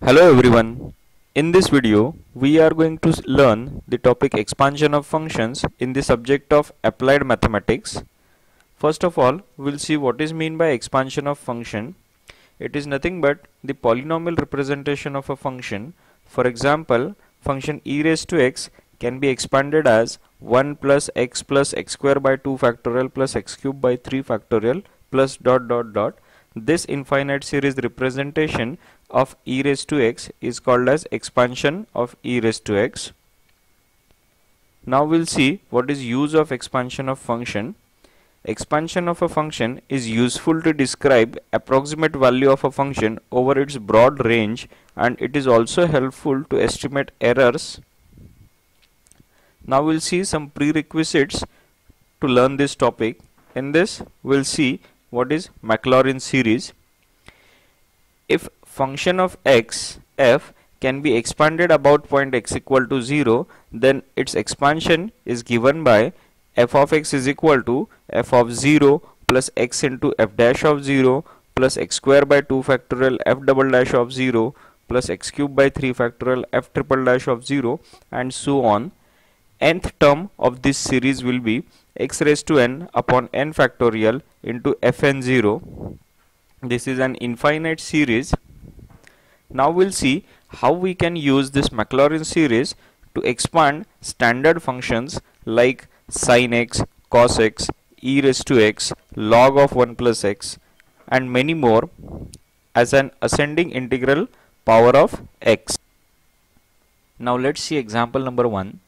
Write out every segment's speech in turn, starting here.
Hello everyone. In this video, we are going to learn the topic expansion of functions in the subject of applied mathematics. First of all, we'll see what is meant by expansion of function. It is nothing but the polynomial representation of a function. For example, function e raised to x can be expanded as 1 plus x square by 2 factorial plus x cube by 3 factorial plus dot dot dot. This infinite series representation of e raised to x is called as expansion of e raised to x. Now we'll see what is use of expansion of function. Expansion of a function is useful to describe approximate value of a function over its broad range, and it is also helpful to estimate errors. Now we'll see some prerequisites to learn this topic. In this, we'll see what is Maclaurin series. If function of x f can be expanded about point x equal to 0, then its expansion is given by f of x is equal to f of 0 plus x into f dash of 0 plus x square by 2 factorial f double dash of 0 plus x cube by 3 factorial f triple dash of 0 and so on. Nth term of this series will be x raised to n upon n factorial into fn0. This is an infinite series. Now we'll see how we can use this Maclaurin series to expand standard functions like sin x, cos x, e raised to x, log of 1 plus x and many more as an ascending integral power of x. Now let's see example number 1.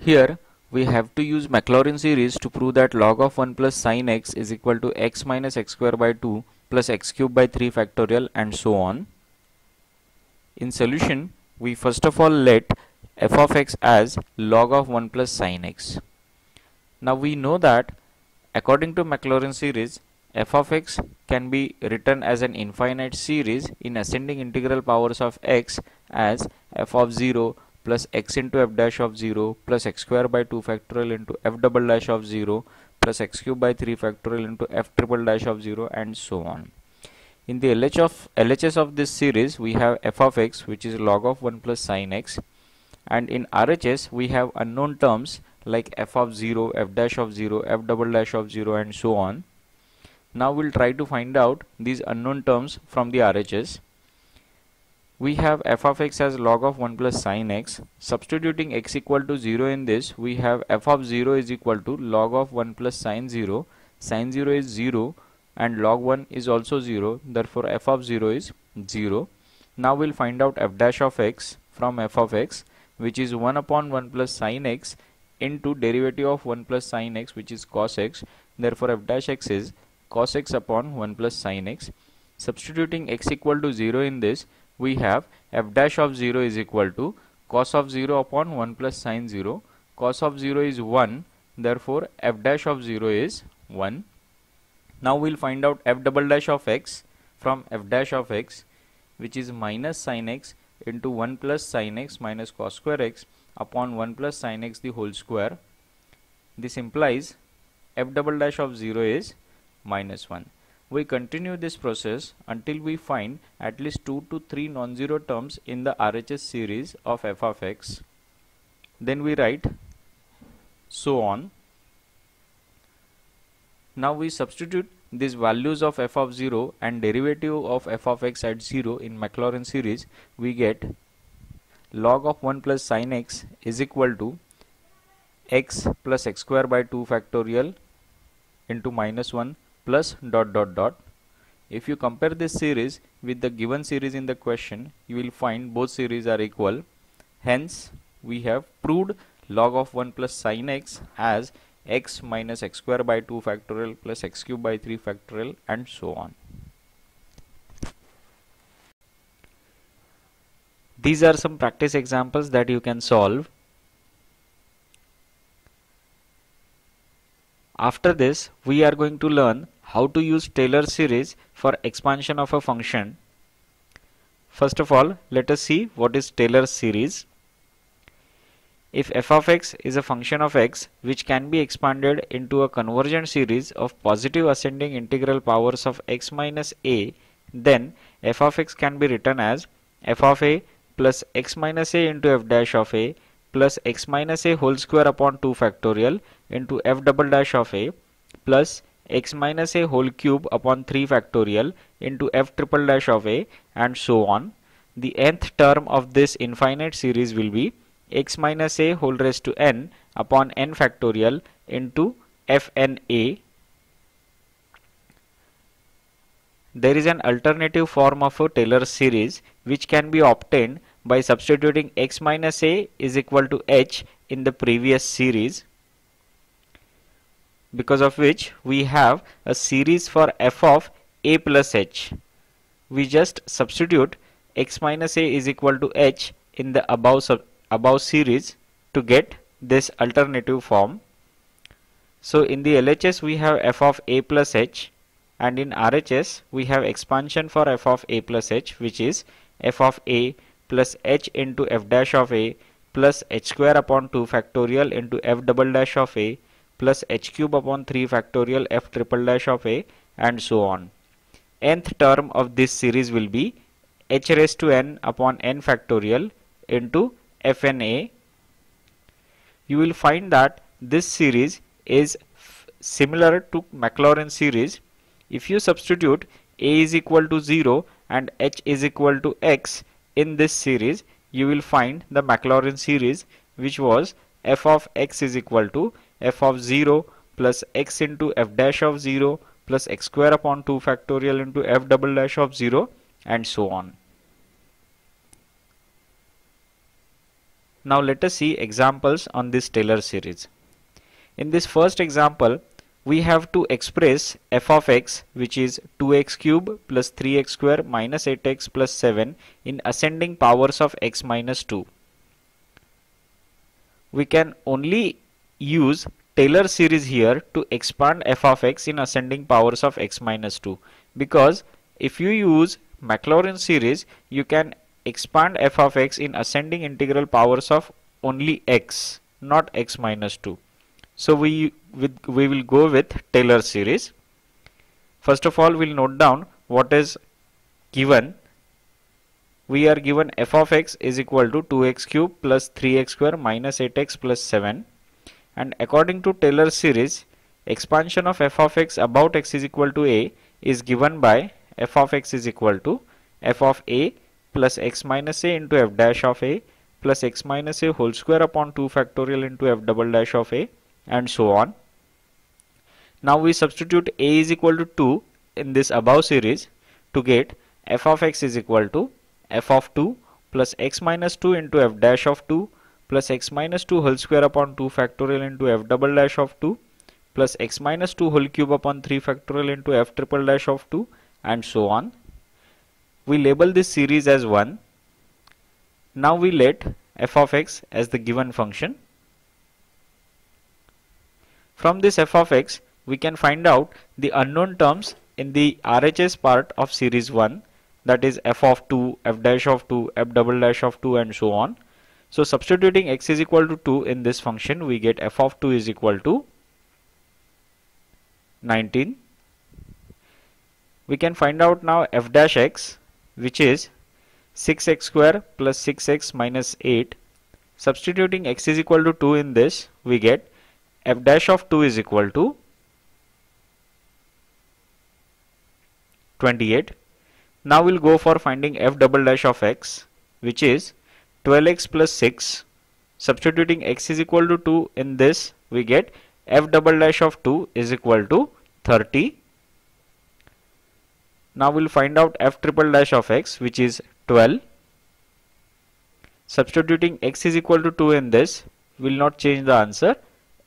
Here we have to use Maclaurin series to prove that log of 1 plus sin x is equal to x minus x square by 2 plus x cube by 3 factorial and so on. In solution, we first of all let f of x as log of 1 plus sin x. Now we know that according to Maclaurin series, f of x can be written as an infinite series in ascending integral powers of x as f of 0 plus x into f dash of 0 plus x square by 2 factorial into f double dash of 0 plus x cube by 3 factorial into f triple dash of 0 and so on. In the LHS of this series, we have f of x which is log of 1 plus sin x, and in RHS we have unknown terms like f of 0, f dash of 0, f double dash of 0 and so on. Now we'll try to find out these unknown terms from the RHS. We have f of x as log of 1 plus sin x. Substituting x equal to 0 in this, we have f of 0 is equal to log of 1 plus sin 0. Sin 0 is 0 and log 1 is also 0. Therefore, f of 0 is 0. Now we'll find out f dash of x from f of x, which is 1 upon 1 plus sin x into derivative of 1 plus sin x, which is cos x. Therefore, f dash x is cos x upon 1 plus sin x. Substituting x equal to 0 in this, we have f dash of 0 is equal to cos of 0 upon 1 plus sin 0. Cos of 0 is 1. Therefore, f dash of 0 is 1. Now we'll find out f double dash of x from f dash of x, which is minus sin x into 1 plus sin x minus cos square x upon 1 plus sin x the whole square. This implies f double dash of 0 is minus 1. We continue this process until we find at least 2 to 3 non-zero terms in the RHS series of f of x. Then we write so on. Now we substitute these values of f of 0 and derivative of f of x at 0 in Maclaurin series. We get log of 1 plus sin x is equal to x plus x square by 2 factorial into minus 1 plus dot dot dot. If you compare this series with the given series in the question, you will find both series are equal. Hence, we have proved log of 1 plus sin x as x minus x square by 2 factorial plus x cube by 3 factorial and so on. These are some practice examples that you can solve. After this, we are going to learn how to use Taylor series for expansion of a function. First of all, let us see what is Taylor series. If f of x is a function of x which can be expanded into a convergent series of positive ascending integral powers of x minus a, then f of x can be written as f of a plus x minus a into f dash of a plus x minus a whole square upon 2 factorial into f double dash of a plus x minus a whole cube upon 3 factorial into f triple dash of a, and so on. The nth term of this infinite series will be x minus a whole raised to n upon n factorial into fn a. There is an alternative form of a Taylor series which can be obtained by substituting x minus a is equal to h in the previous series, because of which we have a series for f of a plus h. We just substitute x minus a is equal to h in the above series to get this alternative form. So in the LHS we have f of a plus h, and in RHS we have expansion for f of a plus h, which is f of a plus h into f dash of a plus h square upon 2 factorial into f double dash of a plus h cube upon 3 factorial f triple dash of a, and so on. Nth term of this series will be h raised to n upon n factorial into fna. You will find that this series is similar to Maclaurin series. If you substitute a is equal to 0 and h is equal to x in this series, you will find the Maclaurin series, which was f of x is equal to f of 0 plus x into f dash of 0 plus x square upon 2 factorial into f double dash of 0, and so on. Now let us see examples on this Taylor series. In this first example, we have to express f of x, which is 2x cube plus 3x square minus 8x plus 7 in ascending powers of x minus 2. We can only use Taylor series here to expand f of x in ascending powers of x minus 2, because if you use Maclaurin series, you can expand f of x in ascending integral powers of only x, not x minus 2. So we will go with Taylor series. First of all, we'll note down what is given. We are given f of x is equal to 2x cube plus 3x square minus 8x plus 7, and according to Taylor series, expansion of f of x about x is equal to a is given by f of x is equal to f of a plus x minus a into f dash of a plus x minus a whole square upon 2 factorial into f double dash of a, and so on. Now we substitute a is equal to 2 in this above series to get f of x is equal to f of 2 plus x minus 2 into f dash of 2 plus x minus 2 whole square upon 2 factorial into f double dash of 2 plus x minus 2 whole cube upon 3 factorial into f triple dash of 2, and so on. We label this series as 1. Now we let f of x as the given function. From this f of x, we can find out the unknown terms in the RHS part of series 1, that is f of 2, f dash of 2, f double dash of 2, and so on. So substituting x is equal to 2 in this function, we get f of 2 is equal to 19. We can find out now f dash x, which is 6x square plus 6x minus 8. Substituting x is equal to 2 in this, we get f dash of 2 is equal to 28. Now we'll go for finding f double dash of x, which is 12x plus 6. Substituting x is equal to 2 in this, we get f double dash of 2 is equal to 30. Now we'll find out f triple dash of x, which is 12. Substituting x is equal to 2 in this, will not change the answer.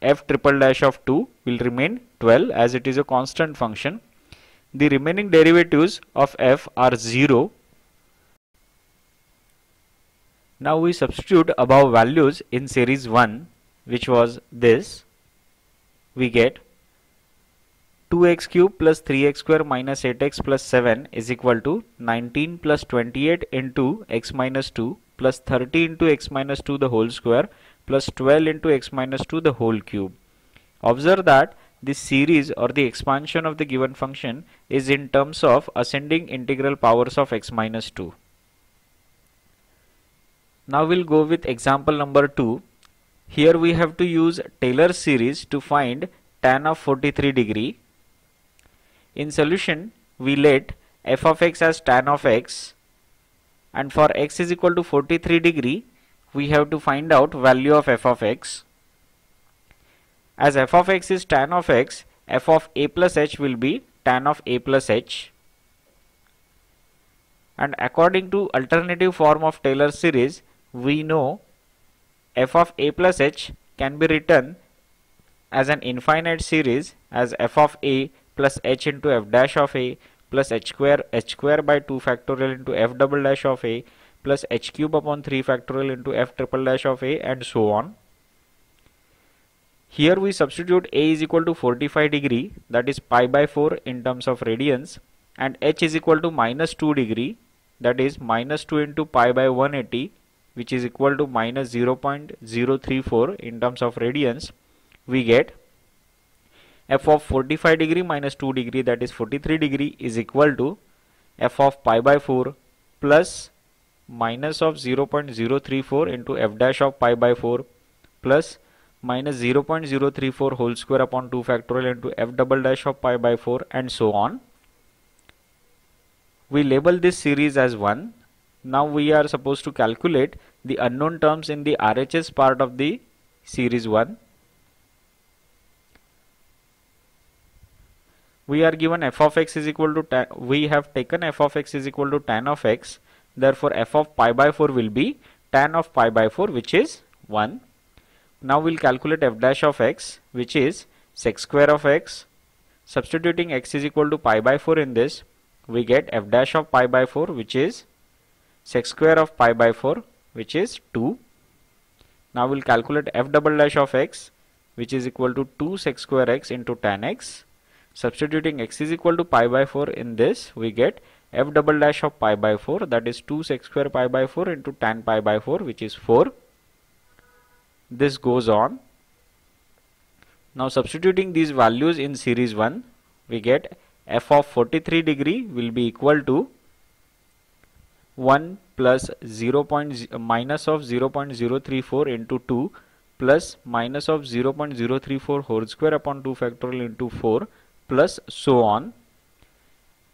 F triple dash of 2 will remain 12 as it is a constant function. The remaining derivatives of f are 0. Now we substitute above values in series 1, which was this. We get 2x cube plus 3x square minus 8x plus 7 is equal to 19 plus 28 into x minus 2 plus 30 into x minus 2 the whole square plus 12 into x minus 2 the whole cube. Observe that this series or the expansion of the given function is in terms of ascending integral powers of x minus 2. Now we'll go with example number 2. Here we have to use Taylor's series to find tan of 43 degree. In solution, we let f of x as tan of x, and for x is equal to 43 degree, we have to find out value of f of x. As f of x is tan of x, f of a plus h will be tan of a plus h. And according to alternative form of Taylor's series, we know f of a plus h can be written as an infinite series as f of a plus h into f dash of a plus h square by 2 factorial into f double dash of a plus h cube upon 3 factorial into f triple dash of a, and so on. Here we substitute a is equal to 45 degree, that is pi by 4 in terms of radians, and h is equal to minus 2 degree, that is minus 2 into pi by 180, which is equal to minus 0.034 in terms of radians. We get f of 45 degree minus 2 degree, that is 43 degree, is equal to f of pi by 4 plus minus of 0.034 into f dash of pi by 4 plus minus 0.034 whole square upon 2 factorial into f double dash of pi by 4, and so on. We label this series as 1. Now we are supposed to calculate the unknown terms in the RHS part of the series 1. We are given f of x is equal to tan, we have taken f of x is equal to tan of x, therefore f of pi by 4 will be tan of pi by 4, which is 1. Now we'll calculate f dash of x, which is sec square of x. Substituting x is equal to pi by 4 in this, we get f dash of pi by 4, which is sec square of pi by 4, which is 2. Now we'll calculate f double dash of x, which is equal to 2 sec square x into tan x. Substituting x is equal to pi by 4 in this, we get f double dash of pi by 4, that is 2 sec square pi by 4 into tan pi by 4, which is 4. This goes on. Now substituting these values in series 1, we get f of 43 degree will be equal to 1 plus minus of 0.034 into 2 plus minus of 0.034 whole square upon 2 factorial into 4, plus so on.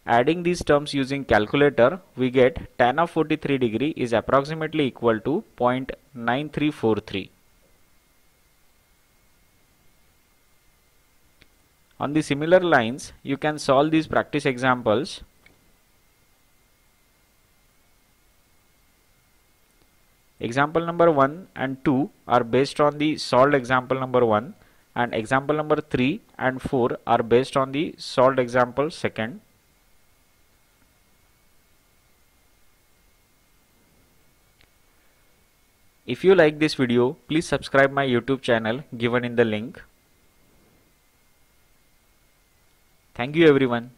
Adding these terms using calculator, we get tan of 43 degree is approximately equal to 0.9343. On the similar lines, you can solve these practice examples. Example number 1 and 2 are based on the solved example number 1, and example number 3 and 4 are based on the solved example second. If you like this video, please subscribe my YouTube channel given in the link. Thank you everyone.